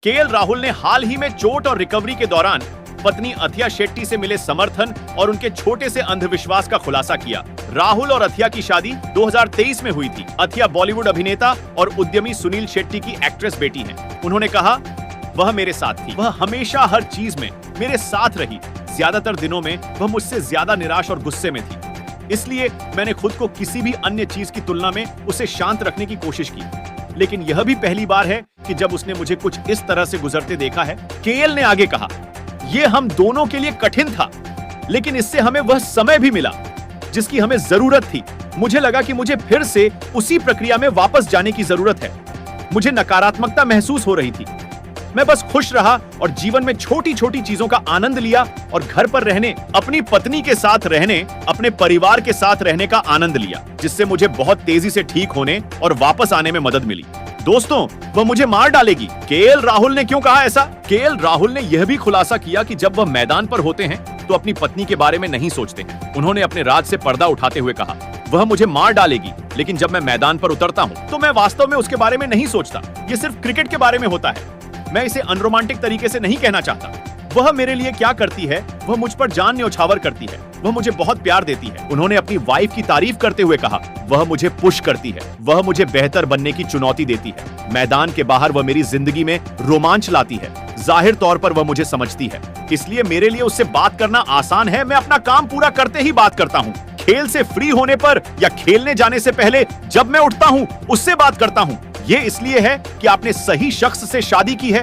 KL Rahul ने हाल ही में चोट और रिकवरी के दौरान पत्नी अथिया शेट्टी से मिले समर्थन और उनके छोटे से अंधविश्वास का खुलासा किया। राहुल और अथिया की शादी 2023 में हुई थी। अथिया बॉलीवुड अभिनेता और उद्यमी सुनील शेट्टी की एक्ट्रेस बेटी हैं। उन्होंने कहा, वह मेरे साथ थी, वह हमेशा हर चीज में मेरे साथ रही। ज्यादातर दिनों में वह मुझसे ज्यादा निराश और गुस्से में थी, इसलिए मैंने खुद को किसी भी अन्य चीज की तुलना में उसे शांत रखने की कोशिश की। लेकिन यह भी पहली बार है कि जब उसने मुझे कुछ इस तरह से गुजरते देखा है। केएल ने आगे कहा, यह हम दोनों के लिए कठिन था, लेकिन इससे हमें वह समय भी मिला जिसकी हमें जरूरत थी। मुझे लगा कि मुझे फिर से उसी प्रक्रिया में वापस जाने की जरूरत है। मुझे नकारात्मकता महसूस हो रही थी। मैं बस खुश रहा और जीवन में छोटी छोटी चीजों का आनंद लिया और घर पर रहने, अपनी पत्नी के साथ रहने, अपने परिवार के साथ रहने का आनंद लिया, जिससे मुझे बहुत तेजी से ठीक होने और वापस आने में मदद मिली। दोस्तों, वह मुझे मार डालेगी। केएल राहुल ने क्यों कहा ऐसा? केएल राहुल ने यह भी खुलासा किया कि जब वह मैदान पर होते हैं तो अपनी पत्नी के बारे में नहीं सोचते हैं। उन्होंने अपने राज से पर्दा उठाते हुए कहा, वह मुझे मार डालेगी, लेकिन जब मैं मैदान पर उतरता हूँ तो मैं वास्तव में उसके बारे में नहीं सोचता। ये सिर्फ क्रिकेट के बारे में होता है। मैं इसे अनरोमांटिक तरीके से नहीं कहना चाहता। वह मेरे लिए क्या करती है, वह मुझ पर जान न्यौछावर करती है। वह मुझे बहुत प्यार देती है। उन्होंने अपनी वाइफ की तारीफ करते हुए कहा, वह मुझे पुश करती है, वह मुझे बेहतर बनने की चुनौती देती है। मैदान के बाहर वह मेरी जिंदगी में रोमांच लाती है। जाहिर तौर पर वह मुझे समझती है, इसलिए मेरे लिए उससे बात करना आसान है। मैं अपना काम पूरा करते ही बात करता हूँ। खेल से फ्री होने पर या खेलने जाने से पहले जब मैं उठता हूँ उससे बात करता हूँ। ये इसलिए है कि आपने सही शख्स से शादी की है